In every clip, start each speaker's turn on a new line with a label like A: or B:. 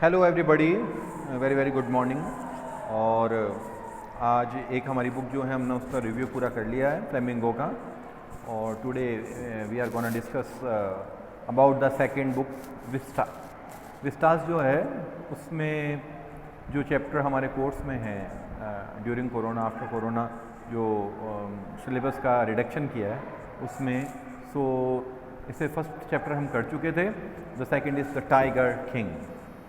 A: Hello everybody, very very good morning. और आज एक हमारी बुक जो है हमने उसका रिव्यू पूरा कर लिया है फ्लेमिंगो का। और today we are gonna discuss about the second book vista. Vistas जो है उसमें जो चैप्टर हमारे कोर्स में है ड्यूरिंग कोरोना आफ्टर कोरोना जो सिलेबस का रिडक्शन किया है उसमें, सो इससे फर्स्ट चैप्टर हम कर चुके थे। The second is the tiger king,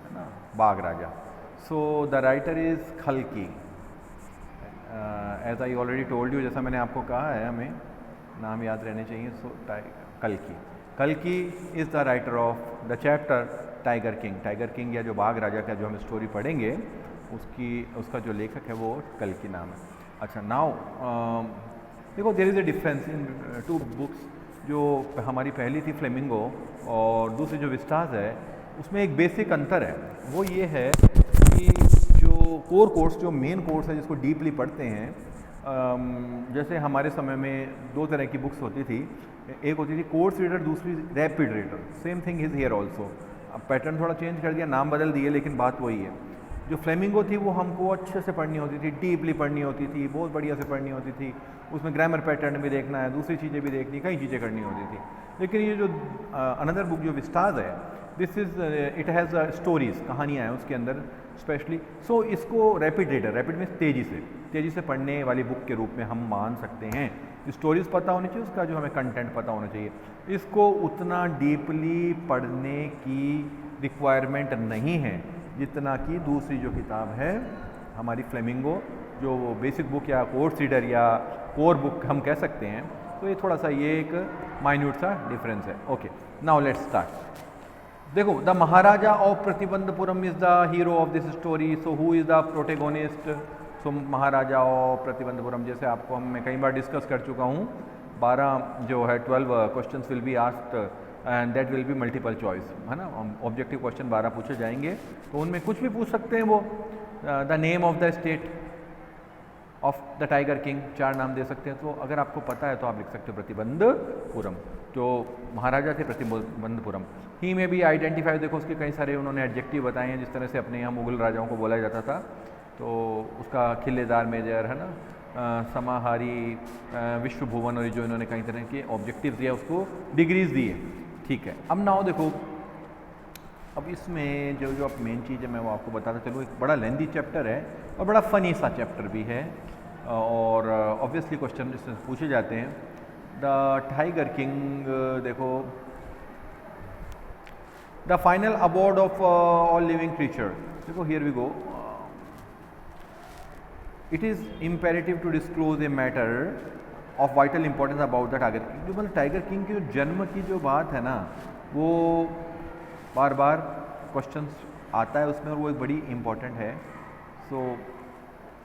A: है ना, बाघ राजा। सो द राइटर इज़ खल्की। As I already told you, जैसा मैंने आपको कहा है हमें नाम याद रहने चाहिए। सो कल्की, कल्की is the writer of the chapter tiger king. Tiger king या जो बाघ राजा का जो हम स्टोरी पढ़ेंगे उसका जो लेखक है वो कल्की नाम है। अच्छा, नाउ देखो, there is a difference in two books. जो हमारी पहली थी फ्लेमिंगो और दूसरी जो विस्टास है उसमें एक बेसिक अंतर है। वो ये है कि जो कोर कोर्स, जो मेन कोर्स है जिसको डीपली पढ़ते हैं, जैसे हमारे समय में दो तरह की बुक्स होती थी। एक होती थी कोर्स रीडर, दूसरी rapid reader. Same thing is here also. अब पैटर्न थोड़ा चेंज कर दिया, नाम बदल दिए, लेकिन बात वही है। जो फ्लेमिंगो थी वो हमको अच्छे से पढ़नी होती थी, डीपली पढ़नी होती थी, बहुत बढ़िया से पढ़नी होती थी। उसमें ग्रामर पैटर्न भी देखना है, दूसरी चीज़ें भी देखनी, कई चीज़ें करनी होती थी। लेकिन ये जो अनदर बुक जो विस्टास है, this is it has stories, कहानियाँ हैं उसके अंदर स्पेशली। सो इसको रैपिड रीडर, रैपिड मीन्स तेज़ी से पढ़ने वाली बुक के रूप में हम मान सकते हैं। स्टोरीज़ पता होनी चाहिए, उसका जो हमें कंटेंट पता होना चाहिए। इसको उतना डीपली पढ़ने की रिक्वायरमेंट नहीं है जितना कि दूसरी जो किताब है हमारी फ्लेमिंगो, जो बेसिक बुक या कोर्स रीडर या कोर बुक हम कह सकते हैं। तो ये थोड़ा सा ये एक माइन्यूट सा डिफरेंस है। Okay, now let's start. देखो, the Maharaja of Pratibandhapuram is the hero of this story. So who is the protagonist? So Maharaja of Pratibandhapuram, जैसे आपको मैं कई बार डिस्कस कर चुका हूँ, 12 जो है 12 questions will be asked and that will be multiple choice, है ना। ऑब्जेक्टिव क्वेश्चन 12 पूछे जाएंगे, तो उनमें कुछ भी पूछ सकते हैं वो। The name of the state of the tiger king, 4 नाम दे सकते हैं। तो अगर आपको पता है तो आप लिख सकते हो प्रतिबंधपुरम, जो महाराजा थे प्रतिबंधपुरम। ही में भी आइडेंटिफाई, देखो उसके कई सारे उन्होंने एडजेक्टिव बताए हैं, जिस तरह से अपने यहाँ मुगल राजाओं को बोला जाता था। तो उसका खिल्लेदार मेजर, है ना, समाहारी, विश्व भुवन, और जो इन्होंने कई तरह के ऑब्जेक्टिव दिए, उसको डिग्रीज दिए। ठीक है, अब नाउ देखो, अब इसमें जो जो अब मेन चीज़ है मैं वो आपको बताता चलूँ। एक बड़ा लेंदी चैप्टर है और बड़ा फ़नी सा चैप्टर भी है, और ऑब्वियसली क्वेश्चन जिससे पूछे जाते हैं। द टाइगर किंग, देखो, the final award of all living creature. देखो, here we go. It is imperative to disclose a matter of vital importance about the tiger king. जो मतलब टाइगर किंग के जो जन्म की जो बात है ना, वो बार बार क्वेश्चंस आता है उसमें, और वो एक बड़ी इम्पॉर्टेंट है। सो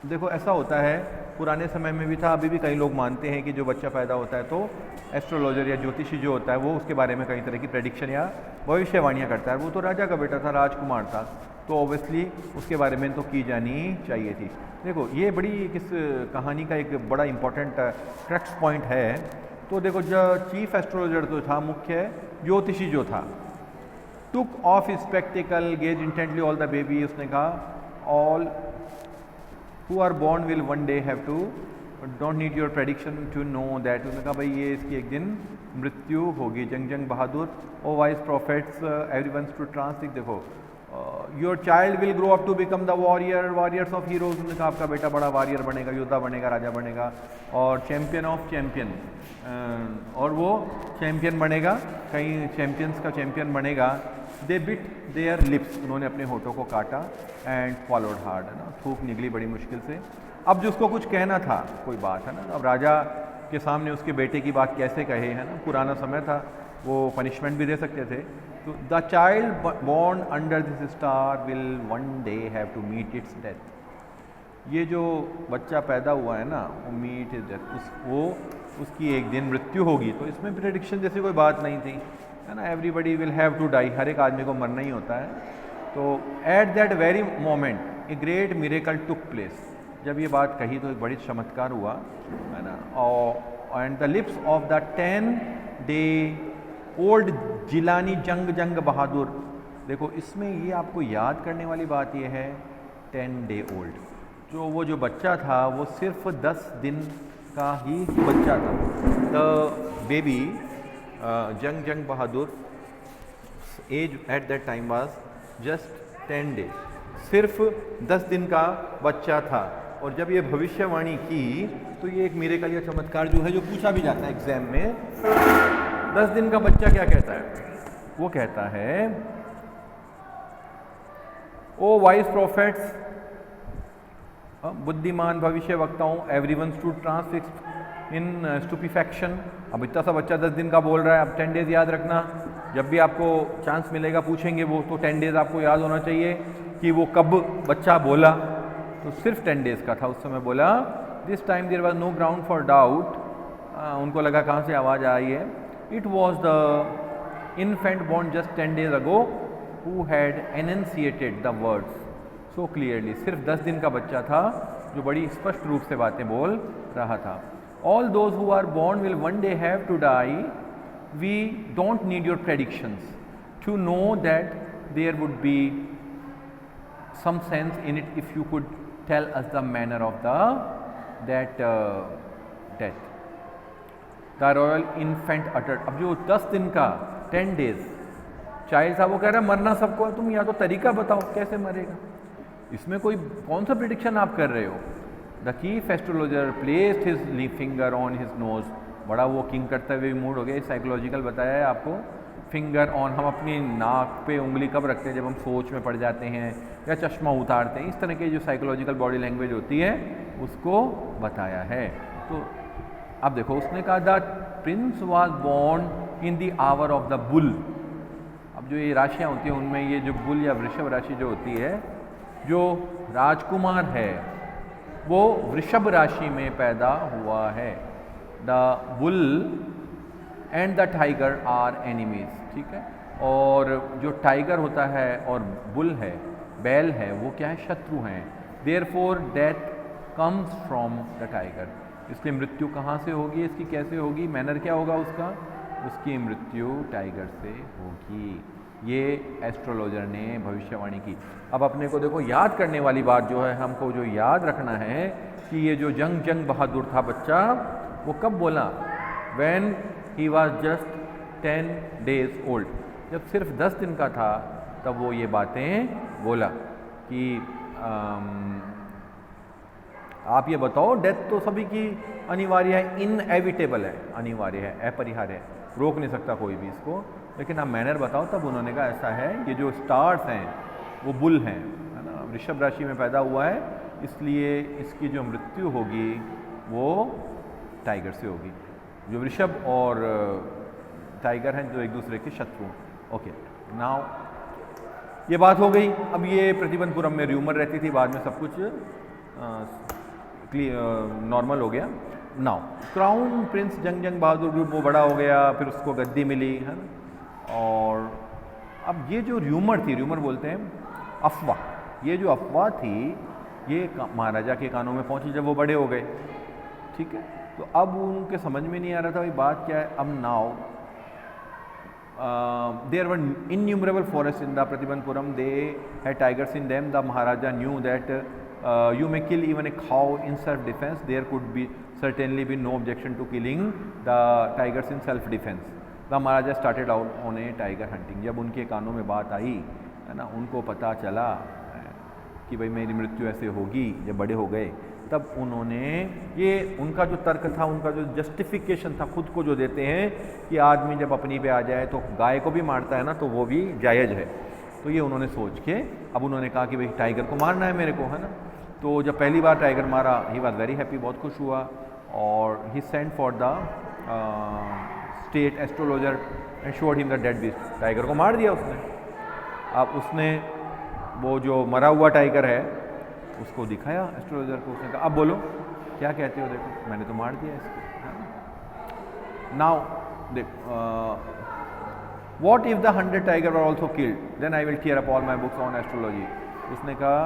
A: देखो, ऐसा होता है, पुराने समय में भी था, अभी भी कई लोग मानते हैं कि जो बच्चा पैदा होता है तो एस्ट्रोलॉजर या ज्योतिषी जो होता है वो उसके बारे में कई तरह की प्रेडिक्शन या भविष्यवाणियाँ करता है। वो तो राजा का बेटा था, राजकुमार था, तो ऑब्वियसली उसके बारे में तो की जानी चाहिए थी। देखो, ये बड़ी किस कहानी का एक बड़ा इंपॉर्टेंट क्रक्स पॉइंट है। तो देखो, जो चीफ एस्ट्रोलॉजर जो था, मुख्य ज्योतिषी जो था, took off spectacle, gaze intently all the baby. उसने कहा all who are born will one day have to, don't need your prediction to know that. उसने कहा भाई ये इसकी एक दिन मृत्यु होगी। Jung Jung Bahadur, o wise prophets every once to translate. देखो, your child will grow up to become the warrior, warriors of heroes. उन्होंने कहा आपका बेटा बड़ा वॉरियर बनेगा, योद्धा बनेगा, राजा बनेगा, और चैम्पियन ऑफ चैम्पियन, और वो चैम्पियन बनेगा, कई चैम्पियंस का चैम्पियन बनेगा। दे बिट देयर लिप्स, उन्होंने अपने होठों को काटा, एंड फॉलोड हार्ड, है ना, थूक निकली बड़ी मुश्किल से। अब जो उसको कुछ कहना था, कोई बात, है ना, अब राजा के सामने उसके बेटे की बात कैसे कहे, है ना, पुराना समय था, वो पनिशमेंट भी दे सकते थे। तो the child born under this star will one day have to meet its death. ये जो बच्चा पैदा हुआ है ना, वो मीट इज डेथ, उसकी एक दिन मृत्यु होगी। तो इसमें प्रेडिक्शन जैसी कोई बात नहीं थी, है ना, everybody will have to die, हर एक आदमी को मरना ही होता है। तो at that very moment a great miracle took place. जब ये बात कही तो एक बड़ी चमत्कार हुआ, है ना। और and the lips of the 10 day old Jilani जंग बहादुर, देखो इसमें ये आपको याद करने वाली बात ये है 10 डे ओल्ड, जो बच्चा था वो सिर्फ 10 दिन का ही बच्चा था। The baby Jung Bahadur as at that time was just 10 days, सिर्फ 10 दिन का बच्चा था। और जब ये भविष्यवाणी की तो ये एक मिरेकल या चमत्कार जो है, जो पूछा भी जाता है एग्जाम में, 10 दिन का बच्चा क्या कहता है? वो कहता है, ओ वाइज प्रोफेट्स, बुद्धिमान भविष्य वक्ताओं, एवरीवन स्टूड ट्रांसफिक्स्ड इन स्टूपिफैक्शन। अब इतना सा बच्चा 10 दिन का बोल रहा है। अब 10 डेज याद रखना, जब भी आपको चांस मिलेगा पूछेंगे वो, तो 10 डेज आपको याद होना चाहिए कि वो कब बच्चा बोला। तो सिर्फ 10 डेज का था उस समय बोला। This time there was no ground for doubt, उनको लगा कहाँ से आवाज़ आई है। It was the infant born just 10 days ago who had enunciated the words so clearly. सिर्फ 10 दिन का बच्चा था जो बड़ी स्पष्ट रूप से बातें बोल रहा था। All those who are born will one day have to die, we don't need your predictions to know that there would be some sense in it if you could tell us the manner of that death. The royal infant uttered। अब जो 10 दिन का 10 days child था वो कह रहा है मरना सबको है, तुम या तो तरीका बताओ कैसे मरेगा। इसमें कोई कौन सा प्रिडिक्शन आप कर रहे हो? The chief astrologer placed his finger on his nose. बड़ा वो किंग करते हुए मूड हो गया। साइकोलॉजिकल बताया है आपको। फिंगर ऑन, हम अपनी नाक पे उंगली कब रखते हैं? जब हम सोच में पड़ जाते हैं या चश्मा उतारते हैं। इस तरह की जो साइकोलॉजिकल बॉडी लैंग्वेज होती है उसको बताया है। तो अब देखो उसने कहा the prince was born in the hour of the bull. अब जो ये राशियाँ होती हैं उनमें ये जो बुल या वृषभ राशि जो होती है, जो राजकुमार है वो वृषभ राशि में पैदा हुआ है। The bull and the tiger are enemies, ठीक है। और जो टाइगर होता है और बुल है, बैल है, वो क्या है? शत्रु हैं। Therefore death comes from the tiger. इसकी मृत्यु कहाँ से होगी? इसकी कैसे होगी? मैनर क्या होगा उसका? उसकी मृत्यु टाइगर से होगी। ये एस्ट्रोलॉजर ने भविष्यवाणी की। अब अपने को देखो याद करने वाली बात जो है, हमको जो याद रखना है कि ये जो जंग बहादुर था बच्चा, वो कब बोला? When he was just 10 days old. जब सिर्फ 10 दिन का था तब वो ये बातें बोला कि आप ये बताओ, डेथ तो सभी की अनिवार्य है, इनएविटेबल है, अनिवार्य है, अपरिहार्य है, रोक नहीं सकता कोई भी इसको। लेकिन आप मैनर बताओ। तब उन्होंने कहा ऐसा है, ये जो स्टार्स हैं वो बुल हैं, है ना, वृषभ राशि में पैदा हुआ है, इसलिए इसकी जो मृत्यु होगी वो टाइगर से होगी। जो वृषभ और टाइगर हैं जो एक दूसरे के शत्रु। ओके, नाउ ये बात हो गई। अब ये प्रतिबंधपुरम में र्यूमर रहती थी, बाद में सब कुछ नॉर्मल हो गया। नाउ क्राउन प्रिंस जंग बहादुर ग्रुप वो बड़ा हो गया, फिर उसको गद्दी मिली, है ना। और अब ये जो र्यूमर थी, र्यूमर बोलते हैं अफवाह, ये जो अफवाह थी ये महाराजा के कानों में पहुंची जब वो बड़े हो गए, ठीक है। तो अब उनके समझ में नहीं आ रहा था भाई बात क्या है। अब now there were innumerable forest in the Pratibandhapuram, they had tigers in them. The maharaja knew that you may kill even a cow in self defense, there could be certainly be no objection to killing the tigers in self defense. The Maharaja started out on a tiger hunting. जब उनके कानों में बात आई, है ना, उनको पता चला कि भाई मेरी मृत्यु ऐसे होगी जब बड़े हो गए, तब उन्होंने ये उनका जो तर्क था, उनका जो जस्टिफिकेशन था, खुद को जो देते हैं कि आदमी जब अपनी पे आ जाए तो गाय को भी मारता है ना, तो वो भी जायज़ है। तो ये उन्होंने सोच के अब उन्होंने कहा कि भाई टाइगर को मारना है मेरे को, है ना। तो जब पहली बार टाइगर मारा, ही वॉज वेरी हैप्पी, बहुत खुश हुआ। और he sent for the state astrologer and showed him the dead beast. Tiger को मार दिया उसने। अब उसने वो जो मरा हुआ टाइगर है उसको दिखाया एस्ट्रोलॉजर को। उसने कहा अब बोलो क्या कहते हो, देखो मैंने तो मार दिया इसको। नाउ देख, what if the 100 tiger were also killed, then I will tear up all my books on astrology. उसने कहा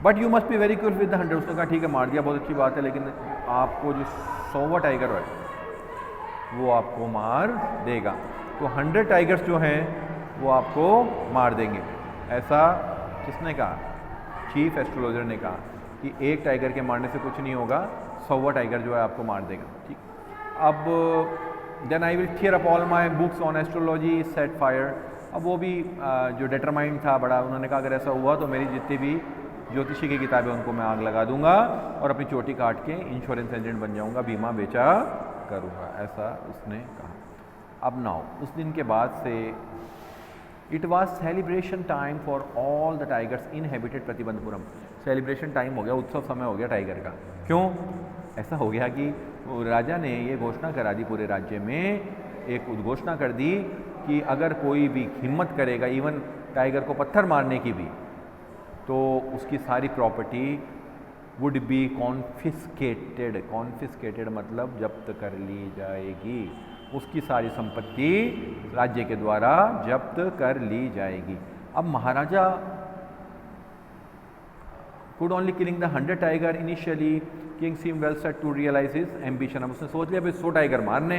A: but you must be very cure with the 100। उसने कहा ठीक है मार दिया, बहुत अच्छी बात है, लेकिन आपको जो 100वां टाइगर है वो आपको मार देगा। तो 100 टाइगर्स जो हैं वो आपको मार देंगे। ऐसा किसने कहा? चीफ एस्ट्रोलॉजर ने कहा कि एक टाइगर के मारने से कुछ नहीं होगा, 100वां टाइगर जो है आपको मार देगा। ठीक, अब then I will tear up all my books on astrology set fire. अब वो भी जो डिटरमाइंड था बड़ा, उन्होंने कहा अगर ऐसा हुआ तो मेरी जितनी भी ज्योतिषी की किताबें उनको मैं आग लगा दूंगा और अपनी चोटी काट के इंश्योरेंस एजेंट बन जाऊंगा, बीमा बेचा करूंगा, ऐसा उसने कहा। अब नाउ उस दिन के बाद से it was celebration time for all the tigers inhabited Pratibandapuram. Celebration time हो गया, उत्सव समय हो गया टाइगर का। क्यों ऐसा हो गया कि राजा ने ये घोषणा करा दी पूरे राज्य में, एक उद्घोषणा कर दी कि अगर कोई भी हिम्मत करेगा इवन टाइगर को पत्थर मारने की भी, तो उसकी सारी property would be confiscated. Confiscated मतलब जब्त कर ली जाएगी, उसकी सारी संपत्ति राज्य के द्वारा जब्त कर ली जाएगी। अब महाराजा could only killing the 100 tiger initially, king seemed well set to realize his ambition। अब उसने सोच लिया भाई 100 टाइगर मारने,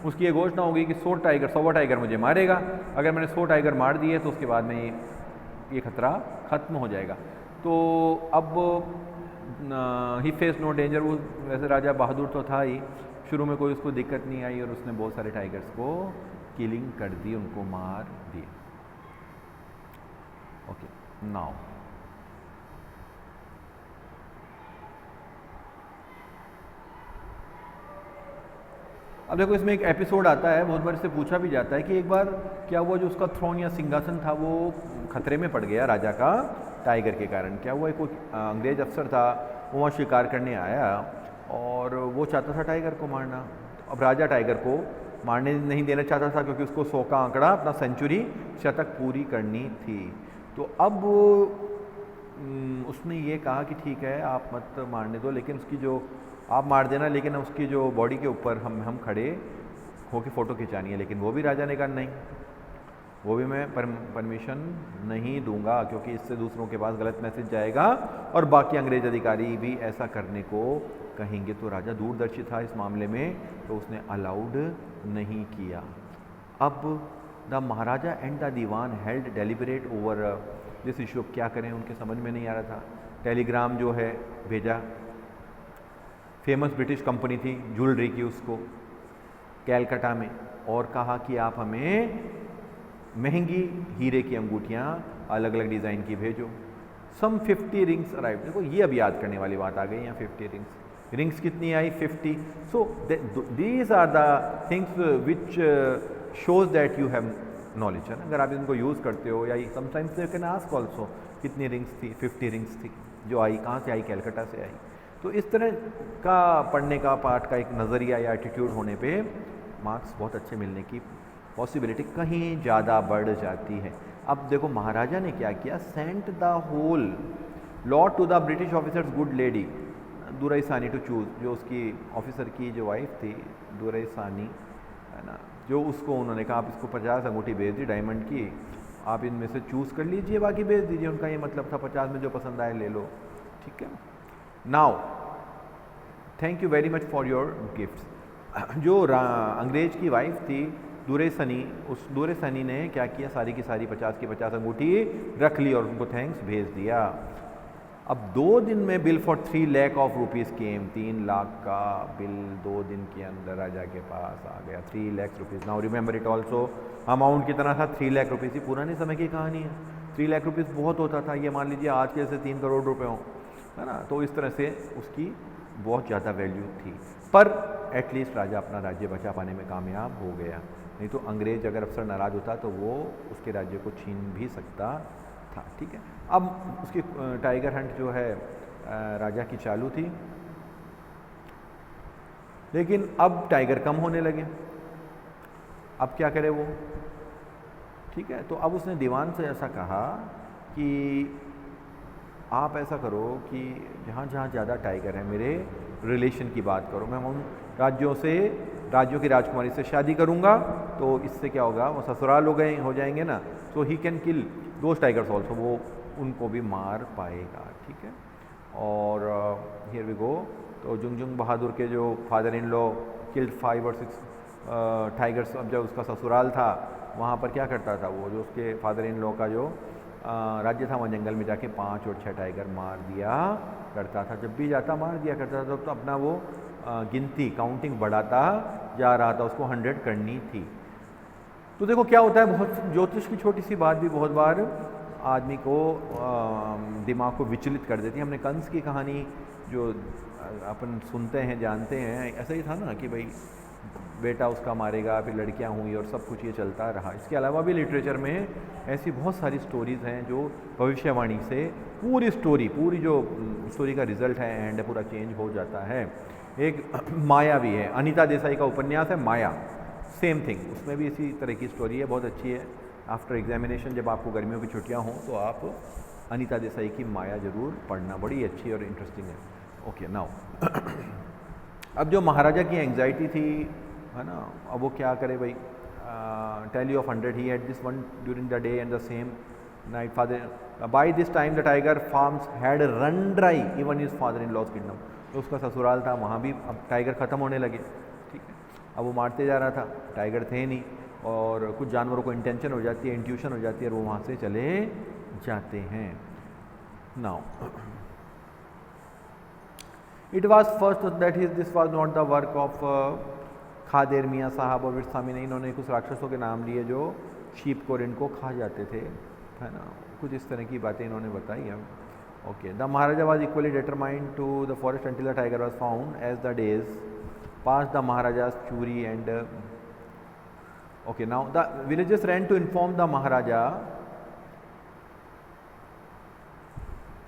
A: उसकी ये घोषणा होगी कि 100वां टाइगर मुझे मारेगा, अगर मैंने 100 टाइगर मार दिए तो उसके बाद में ये खतरा खत्म हो जाएगा। तो अब ही फेस नो डेंजर। वो वैसे राजा बहादुर तो था ही, शुरू में कोई उसको दिक्कत नहीं आई और उसने बहुत सारे टाइगर्स को किलिंग कर दी, उनको मार दिया। ओके नाउ अब देखो इसमें एक एपिसोड आता है, बहुत बार इससे पूछा भी जाता है कि एक बार क्या हुआ जो उसका थ्रोन या सिंहासन था वो खतरे में पड़ गया राजा का टाइगर के कारण। क्या हुआ, कोई अंग्रेज अफसर था, वो वहाँ शिकार करने आया और वो चाहता था टाइगर को मारना। अब राजा टाइगर को मारने नहीं देना चाहता था क्योंकि उसको 100 का आंकड़ा, अपना सेंचुरी शतक पूरी करनी थी। तो अब उसने ये कहा कि ठीक है आप मत मारने दो, लेकिन उसकी जो आप मार देना, लेकिन उसकी जो बॉडी के ऊपर हम खड़े होकर फ़ोटो खिंचानी है। लेकिन वो भी राजा ने कहा नहीं, वो भी मैं परमिशन नहीं दूंगा क्योंकि इससे दूसरों के पास गलत मैसेज जाएगा और बाकी अंग्रेज अधिकारी भी ऐसा करने को कहेंगे। तो राजा दूरदर्शी था इस मामले में, तो उसने अलाउड नहीं किया। अब the maharaja and the dewan held deliberate over this issue. अब क्या करें, उनके समझ में नहीं आ रहा था। टेलीग्राम जो है भेजा, फेमस ब्रिटिश कंपनी थी ज्वेलरी की, उसको कैलकाटा में, और कहा कि आप हमें महंगी हीरे की अंगूठियाँ अलग अलग डिज़ाइन की भेजो। सम 50 रिंग्स अराइव। देखो ये अब याद करने वाली बात आ गई यहाँ, 50 रिंग्स। रिंग्स कितनी आई? 50। So these are the things which shows that you have knowledge, है ना। अगर आप इनको यूज़ करते हो, या sometimes you can ask also कितनी रिंग्स थी? 50 रिंग्स थी जो आई। कहाँ से आई? कैलकाटा से आई। तो इस तरह का पढ़ने का पाठ का एक नज़रिया या एटीट्यूड होने पे मार्क्स बहुत अच्छे मिलने की पॉसिबिलिटी कहीं ज़्यादा बढ़ जाती है। अब देखो महाराजा ने क्या किया, sent the whole lot to the British officers good lady Durai Sani to choose. जो उसकी ऑफिसर की जो वाइफ थी दुराई सानी, है ना, जो उसको उन्होंने कहा आप इसको 50 अंगूठी भेज दी डायमंड की, आप इनमें से चूज़ कर लीजिए, बाकी भेज दीजिए। उनका ये मतलब था 50 में जो पसंद आए ले लो, ठीक है। Now thank you very much for your gifts. जो अंग्रेज की वाइफ थी दूरे सनी, उस दूरे सनी ने क्या किया, सारी की सारी 50 की 50 अंगूठी रख ली और उनको थैंक्स भेज दिया। अब 2 दिन में bill for 3 lakh of rupees came. 3 lakh का बिल 2 दिन के अंदर राजा के पास आ गया। 3 lakh rupees. Now remember it also, amount कितना था? 3 लाख रुपीज़। ही पुराने समय की कहानी है। 3 लाख रुपीज़ बहुत होता था। ये मान लीजिए आज के जैसे 3 करोड़ रुपए हों, है ना। तो इस तरह से उसकी बहुत ज़्यादा वैल्यू थी, पर एटलीस्ट राजा अपना राज्य बचा पाने में कामयाब हो गया। नहीं तो अंग्रेज अगर अफसर नाराज़ होता तो वो उसके राज्य को छीन भी सकता था, ठीक है। अब उसकी टाइगर हंट जो है राजा की चालू थी, लेकिन अब टाइगर कम होने लगे। अब क्या करे वो, ठीक है। तो अब उसने दीवान से ऐसा कहा कि आप ऐसा करो कि जहाँ जहाँ ज़्यादा टाइगर है मेरे रिलेशन की बात करो, मैं उन राज्यों की राजकुमारी से शादी करूँगा, तो इससे क्या होगा, वो ससुराल हो जाएंगे ना, तो he can kill those tigers also, वो उनको भी मार पाएगा, ठीक है। और हियर वी गो। तो जुंगजुंग बहादुर के जो फादर इन लॉ किल्ड 5 और 6 टाइगर्स। अब जब उसका ससुराल था वहाँ पर क्या करता था वो, जो उसके फादर इन लॉ का जो राज्य था, वहाँ जंगल में जाके 5 और 6 टाइगर मार दिया करता था। जब भी जाता मार दिया करता था, तो अपना वो गिनती काउंटिंग बढ़ाता जा रहा था, उसको 100 करनी थी। तो देखो क्या होता है, बहुत ज्योतिष की छोटी सी बात भी बहुत बार आदमी को दिमाग को विचलित कर देती है। हमने कंस की कहानी जो अपन सुनते हैं जानते हैं, ऐसा ही था ना कि भाई बेटा उसका मारेगा, फिर लड़कियां हुई और सब कुछ ये चलता रहा। इसके अलावा भी लिटरेचर में ऐसी बहुत सारी स्टोरीज़ हैं जो भविष्यवाणी से पूरी जो स्टोरी का रिजल्ट है एंड पूरा चेंज हो जाता है। एक माया भी है, अनीता देसाई का उपन्यास है माया, सेम थिंग, उसमें भी इसी तरह की स्टोरी है, बहुत अच्छी है। आफ्टर एग्जामिनेशन जब आपको गर्मियों की छुट्टियां हों तो आप अनीता देसाई की माया ज़रूर पढ़ना, बड़ी अच्छी और इंटरेस्टिंग है। ओके नाउ अब जो महाराजा की एंग्जाइटी थी है ना, अब वो क्या करे भाई, tally of 100 he had this one during the day and the same night father by this time the tiger farms had run dry even his father in law's kingdom। तो उसका ससुराल था वहाँ भी अब टाइगर ख़त्म होने लगे, ठीक है। अब वो मारते जा रहा था, टाइगर थे नहीं, और कुछ जानवरों को इंटेंशन हो जाती है, इंट्यूशन हो जाती है, और वो वहाँ से चले जाते हैं। Now it was first that is this was not the work of Khader मियाँ साहब और विरसामी ने, इन्होंने कुछ राक्षसों के नाम लिए जो शीप को इनको खा जाते थे, है ना, कुछ इस तरह की बातें इन्होंने बताई हैं। Okay, the Maharaja was equally determined to the forest until the tiger was found as the days pass the Maharaja's fury and okay now the villages ran to inform the Maharaja.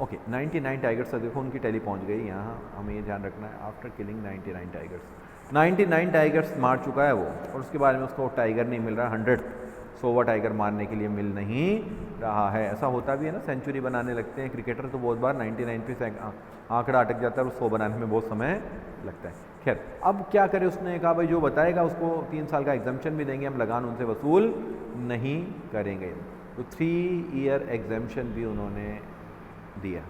A: Okay 99 tigers, देखो उनकी टैली पहुंच गई यहाँ, हमें ये ध्यान रखना है। आफ्टर किलिंग 99 टाइगर्स, 99 टाइगर्स मार चुका है वो, और उसके बाद में उसको टाइगर नहीं मिल रहा, 100वां टाइगर मारने के लिए मिल नहीं रहा है। ऐसा होता भी है ना, सेंचुरी बनाने लगते हैं क्रिकेटर तो बहुत बार 99 पे से आंकड़ा अटक जाता है और 100 बनाने में बहुत समय लगता है। खैर अब क्या करे, उसने कहा भाई जो बताएगा उसको 3 साल का एग्जाम्पशन भी देंगे, हम लगान उनसे वसूल नहीं करेंगे। तो 3 ईयर एग्जाम्पशन भी उन्होंने दिया,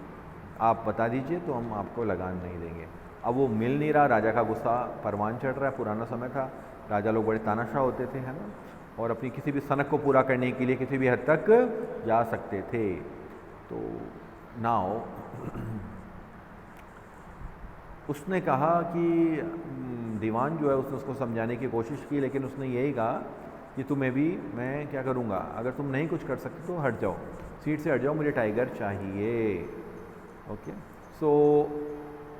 A: आप बता दीजिए तो हम आपको लगान नहीं देंगे। अब वो मिल नहीं रहा, राजा का गुस्सा परवान चढ़ रहा है, पुराना समय था, राजा लोग बड़े तानाशाह होते थे, है ना, और अपनी किसी भी सनक को पूरा करने के लिए किसी भी हद तक जा सकते थे। तो नाउ उसने कहा कि दीवान जो है उसने उसको समझाने की कोशिश की, लेकिन उसने यही कहा कि तुम्हें भी मैं क्या करूँगा, अगर तुम नहीं कुछ कर सकते तो हट जाओ, सीट से हट जाओ, मुझे टाइगर चाहिए। ओके सो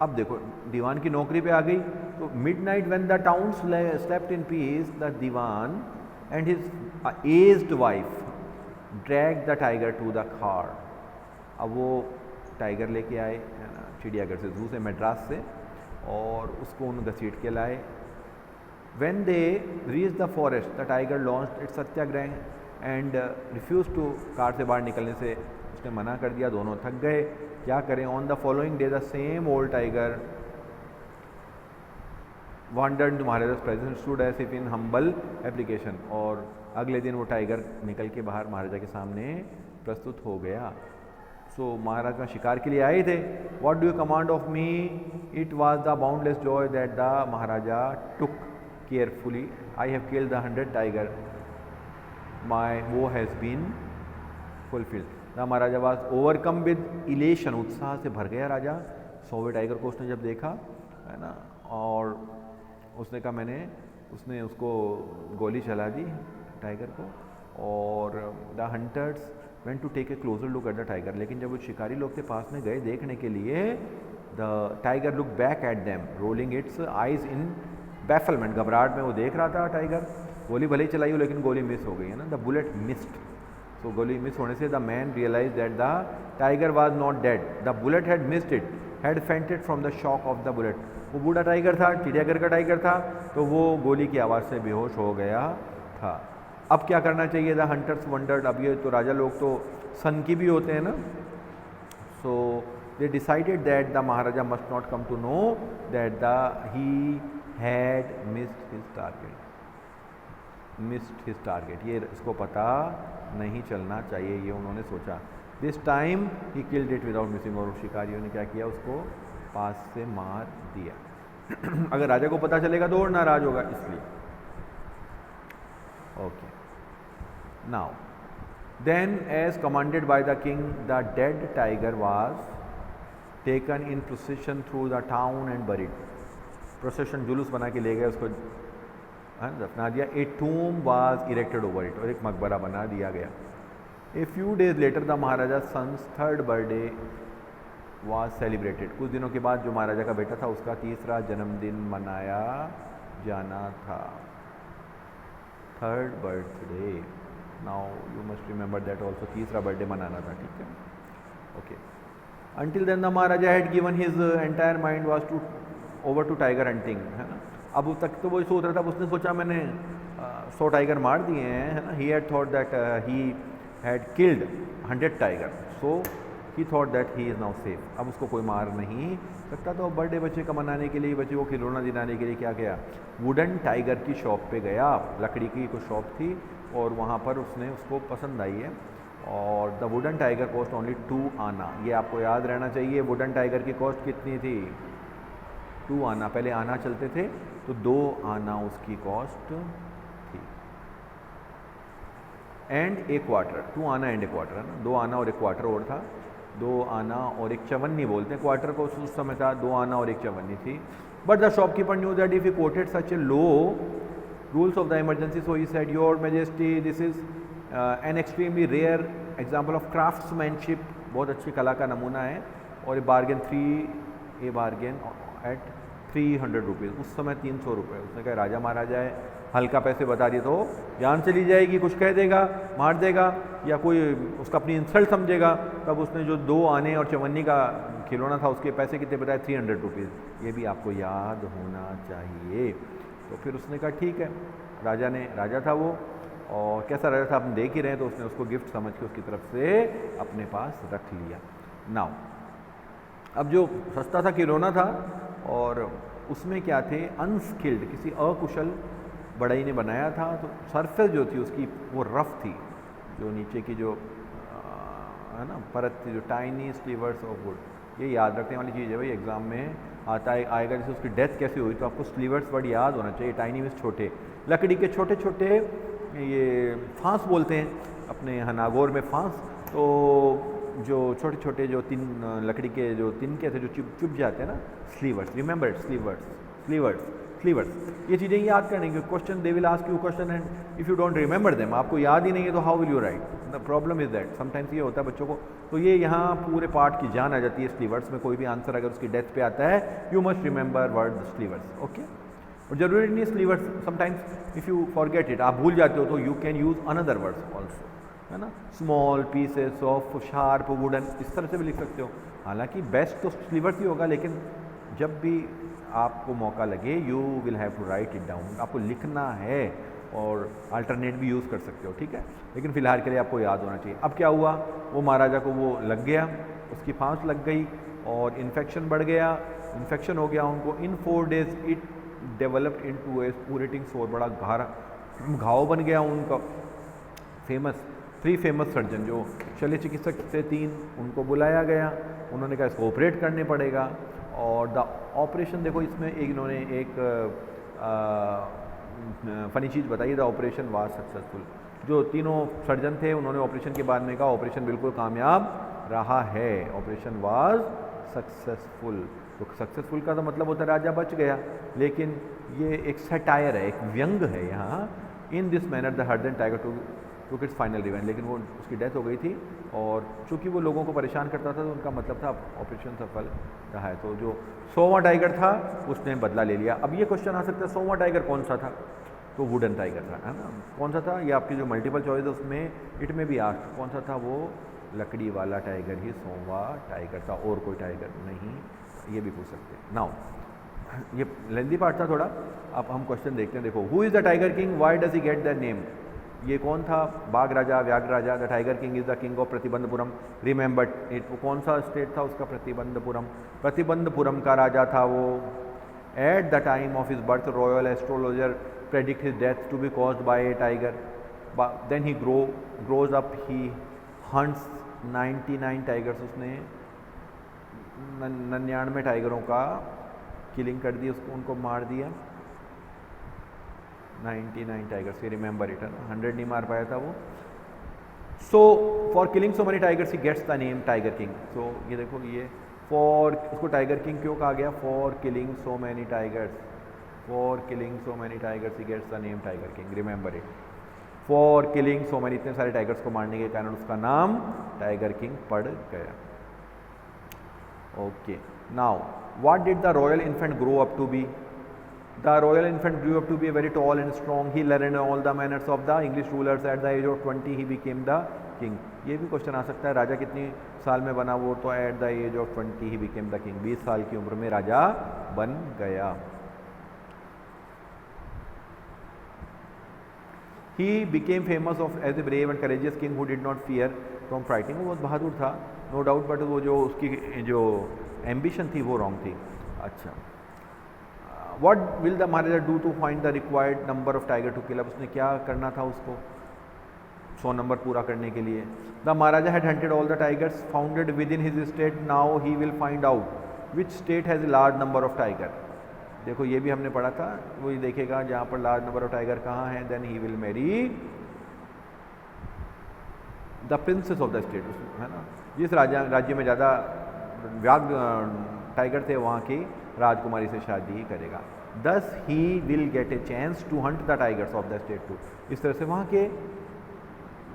A: अब देखो दीवान की नौकरी पे आ गई। तो midnight when the town slept in peace the dewan and his aged wife drag the tiger to the car. अब वो टाइगर लेके आए चिड़ियाघर से, जू से, मद्रास से, और उसको उन घसीट के लाए। When they reach the forest the tiger launched its satyagraha and refuse to, car से बाहर निकलने से उसने मना कर दिया, दोनों थक गए, क्या करें। On the following day the same old tiger wandered to महाराजा's presence stood as if in humble application, और अगले दिन वो टाइगर निकल के बाहर महाराजा के सामने प्रस्तुत हो गया। सो महाराज का शिकार के लिए आए थे। What do you command of me, it was the boundless joy that the Maharaja took carefully, I have killed the 100 tiger, my vow has been fulfilled. The Maharaja was overcome with elation, उत्साह से भर गया राजा 100वें टाइगर को उसने जब देखा, है ना, और उसने कहा उसने उसको गोली चला दी टाइगर को, और the hunters went to take a closer look at the tiger. लेकिन जब वो शिकारी लोग के पास में गए देखने के लिए, the tiger look back at them rolling its eyes in bafflement, घबराहट में वो देख रहा था टाइगर। गोली भले ही चलाई हो लेकिन गोली मिस हो गई, है ना, द बुलेट मिस्ड। सो गोली मिस होने से the man realise that the tiger was not dead, the bullet had missed it, had fainted from the shock of the bullet. वो बूढ़ा टाइगर था, चिड़ियाघर का टाइगर था, तो वो गोली की आवाज़ से बेहोश हो गया था। अब क्या करना चाहिए, द हंटर्स वंडर्ड। अब ये तो राजा लोग तो सन की भी होते हैं ना, so they decided that the Maharaja must not come to know that the he had missed his target, ये इसको पता नहीं चलना चाहिए, ये उन्होंने सोचा। This time he killed it without missing, और शिकारियों ने क्या किया, उसको पास से मार दिया। अगर राजा को पता चलेगा तो और नाराज होगा, इसलिए। Okay now then as commanded by the king the dead tiger was taken in procession through the town and buried. Procession जुलूस बना के ले गए उसको, दफना दिया। A tomb was erected over it, और एक मकबरा बना दिया गया। A few days later the maharaja son's third birthday was celebrated. कुछ दिनों के बाद जो महाराजा का बेटा था उसका तीसरा जन्मदिन मनाया जाना था, third birthday. Now you must remember that also, तीसरा बर्थडे मनाना था, ठीक है, okay. Until then the Maharaja had given his entire mind was to over to tiger hunting, है ना। अब तक तो वो सोच रहा था, उसने सोचा मैंने 100 टाइगर मार दिए हैं, है ना। He had thought that he had killed 100 tiger, so he thought that he is now safe। अब उसको कोई मार नहीं सकता। तो बर्थडे बच्चे का मनाने के लिए, बच्चे को खिलौना दिलाने के लिए क्या किया, वुडन टाइगर की शॉप पे गया। लकड़ी की कोई शॉप थी और वहाँ पर उसने, उसको पसंद आई है। और the wooden tiger cost only 2 आना। ये आपको याद रहना चाहिए, वुडन टाइगर की कॉस्ट कितनी थी, 2 आना। पहले आना चलते थे तो 2 आना उसकी कॉस्ट थी। एंड ए क्वार्टर, 2 आना एंड ए क्वार्टर, है ना। 2 आना और एक क्वार्टर और था, 2 आना और एक चवन्नी बोलते हैं क्वार्टर को उस समय था। 2 आना और एक चवन्नी थी। But the shopkeeper knew that if he quoted such a low rules of the emergency, so he said your majesty this is an extremely rare example of craftsmanship, बहुत अच्छी कला का नमूना है। और ए बार्गेन एट 300 रुपीज़, उस समय 300 रुपये। उसने कहा राजा महाराजा है, हल्का पैसे बता दिए तो जान चली जाएगी, कुछ कह देगा, मार देगा, या कोई उसका अपनी इंसल्ट समझेगा। तब उसने जो 2 आने और चवन्नी का खिलौना था उसके पैसे कितने बताए, 300 रुपीज़। ये भी आपको याद होना चाहिए। तो फिर उसने कहा ठीक है, राजा था वो, और कैसा राजा था आप देख ही रहे हैं। तो उसने उसको गिफ्ट समझ के उसकी तरफ से अपने पास रख लिया। नाउ अब जो सस्ता था खिलौना था, और उसमें क्या थे, अनस्किल्ड, किसी अकुशल बढ़ई ने बनाया था। तो सरफेस जो थी उसकी वो रफ थी, जो नीचे की जो है ना परत थी, जो टाइनी स्लीवर्स ऑफ वुड। ये याद रखने वाली चीज़ है भाई, एग्जाम में आएगा। जैसे उसकी डेथ कैसे हुई, तो आपको स्लीवर्स वर्ड याद होना चाहिए। टाइनी मीन्स छोटे, लकड़ी के छोटे छोटे, ये फांस बोलते हैं अपने यहाँ नागौर में फांस। तो जो छोटे छोटे जो लकड़ी के जो तिनके थे जो चुप जाते हैं ना, स्लीवर्स, रिमेंबर इट, स्लीवर्स। ये चीज़ें याद करने की, question they will ask you question and if you don't remember them, आपको याद ही नहीं है तो how will you right. The problem is that sometimes ये होता है बच्चों को। तो ये यहाँ पूरे पार्ट की जान आ जाती है स्लीवर्स में। कोई भी आंसर अगर उसकी डेथ पे आता है, you must remember word slivers, okay. और जरूरी नहीं slivers, sometimes if you forget it, आप भूल जाते हो, तो you can use another words also, है ना। Small pieces of sharp wooden, इस तरह से भी लिख सकते हो। हालांकि बेस्ट तो स्लीवर्स ही होगा, लेकिन जब भी आपको मौका लगे you will have to write it down, आपको लिखना है, और अल्टरनेट भी यूज़ कर सकते हो, ठीक है। लेकिन फ़िलहाल के लिए आपको याद होना चाहिए। अब क्या हुआ, वो महाराजा को वो लग गया, उसकी फांस लग गई और इन्फेक्शन बढ़ गया, इन्फेक्शन हो गया उनको। इन 4 डेज इट डेवलप्ड इनटू ए स्पूरेटिंग सोर, बड़ा घाव बन गया उनका। 3 फेमस सर्जन जो शल्य चिकित्सक थे 3, उनको बुलाया गया। उन्होंने कहा इसको ऑपरेट करने पड़ेगा। और द ऑपरेशन देखो, इसमें इन्होंने एक फ़नी चीज़ बताई, द ऑपरेशन वाज सक्सेसफुल। जो तीनों सर्जन थे उन्होंने ऑपरेशन के बाद में कहा ऑपरेशन बिल्कुल कामयाब रहा है, ऑपरेशन वाज सक्सेसफुल। तो सक्सेसफुल का तो मतलब होता है राजा बच गया, लेकिन ये एक सटायर है, एक व्यंग है यहाँ। इन दिस मैनर द हर्डन tiger took its final revenge, लेकिन वो उसकी डेथ हो गई थी। और चूंकि वो लोगों को परेशान करता था, तो उनका मतलब था ऑपरेशन सफल रहा है। तो जो 100वां टाइगर था उसने बदला ले लिया। अब ये क्वेश्चन आ सकता है 100वां टाइगर कौन सा था, तो वुडन टाइगर था, है ना। कौन सा था, ये आपकी जो मल्टीपल चॉइस है उसमें इट में भी आस्क्ड कौन सा था, वो लकड़ी वाला टाइगर ही 100वां टाइगर था, और कोई टाइगर नहीं, ये भी पूछ सकते हैं। नाउ ये लेंदी पार्ट था थोड़ा, अब हम क्वेश्चन देखते हैं। देखो, who is the tiger king, why does he get that name. ये कौन था, बाघ राजा, व्याघ्र राजा। The tiger king is the king of Pratibandhapuram, remember it. वो कौन सा स्टेट था उसका, प्रतिबंधपुरम। प्रतिबंधपुरम का राजा था वो। At the time of his birth royal astrologer predict his death to be caused by a tiger. Then he grows up, he hunts 99 tigers. उसने 99 टाइगरों का किलिंग कर दी, उसको उनको मार दिया। 99 टाइगर्स, ये रिमेंबर इट, है ना। 100 नहीं मार पाया था वो, so for killing so many tigers he gets the name tiger king. So ये देखो ये फॉर, उसको टाइगर किंग क्यों कहा गया? For killing so many tigers, for killing so many tigers he gets the name tiger king, remember it. For killing so many, इतने सारे tigers को मारने के कारण उसका नाम टाइगर किंग पड़ गया। Okay, now what did the royal infant grow up to be? The royal infant grew up to be very tall and strong. He learned all the manners of the English rulers. At the age of 20 he became the king. ये भी question आ सकता है, राजा कितनी साल में बना? वो तो at the age of 20 he became the king, 20 साल की उम्र में राजा बन गया। He became famous of as a brave and courageous king who did not fear from fighting. वो बहुत बहादुर था, नो डाउट, बट वो जो उसकी जो एम्बिशन थी वो रॉन्ग थी। अच्छा, What will the Maharaja do to find the required number of tiger to kill? अब उसने क्या करना था उसको 100 नंबर पूरा करने के लिए? The Maharaja had hunted all the tigers founded within his state. Now he will find out which state has a large number of tiger. देखो ये भी हमने पढ़ा था, वो ये देखेगा जहाँ पर लार्ज नंबर ऑफ टाइगर कहाँ हैं, then he will marry the princess of the state, है ना। जिस राज्य में ज़्यादा व्याघ्र टाइगर थे वहाँ की राजकुमारी से शादी करेगा। Thus he will get a chance to hunt the tigers of the state too, इस तरह से वहाँ के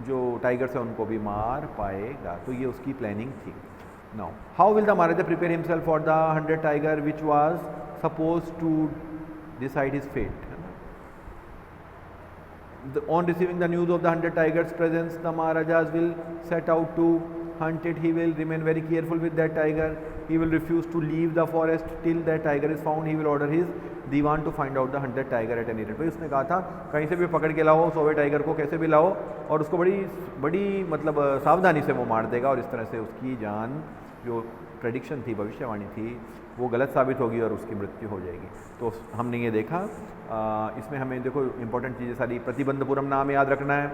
A: जो टाइगर्स हैं उनको भी मार पाएगा। तो ये उसकी प्लानिंग थी। Now how will the maharaja prepare himself for the 100 tiger which was suppose to decide his fate? On receiving the news of the 100 tigers presence, the Maharajas will set out to hunt it. He will remain very careful with that tiger. He will refuse to leave the forest till that tiger is found. He will order his dewan to find out the 100 tiger at any rate. भाई उसने कहा था कहीं से भी पकड़ के लाओ 100 टाइगर को, कैसे भी लाओ, और उसको बड़ी मतलब सावधानी से वो मार देगा, और इस तरह से उसकी जान, जो प्रेडिक्शन थी, भविष्यवाणी थी, वो गलत साबित होगी और उसकी मृत्यु हो जाएगी। तो हमने ये देखा, इसमें हमें देखो इंपॉर्टेंट चीज़ें सारी, प्रतिबंधपुरम नाम याद रखना है।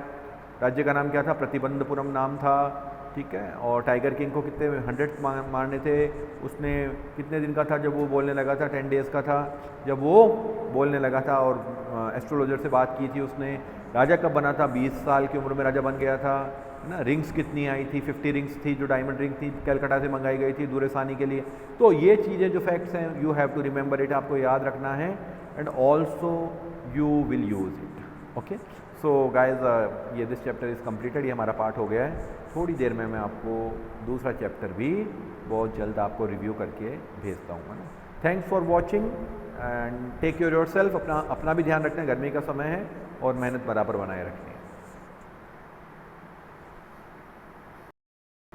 A: राज्य का नाम क्या था? प्रतिबंधपुरम नाम था, ठीक है। और टाइगर किंग को कितने 100 मारने थे? उसने कितने दिन का था जब वो बोलने लगा था? 10 डेज़ का था जब वो बोलने लगा था, और एस्ट्रोलॉजर से बात की थी उसने। राजा कब बना था? 20 साल की उम्र में राजा बन गया था, है ना। रिंग्स कितनी आई थी? 50 रिंग्स थी, जो डायमंड रिंग थी कलकत्ता से मंगाई गई थी दूरसानी के लिए। तो ये चीज़ें जो फैक्ट्स हैं, you have to remember it, आपको याद रखना है, and also you will use it. Okay, so guys ये दिस चैप्टर इज़ कम्प्लीटेड, ये हमारा पार्ट हो गया है। थोड़ी देर में मैं आपको दूसरा चैप्टर भी बहुत जल्द आपको रिव्यू करके भेजता हूँ, है ना। Thanks for watching and take care yourself. अपना भी ध्यान रखना है, गर्मी का समय है और मेहनत बराबर बनाए रखनी है।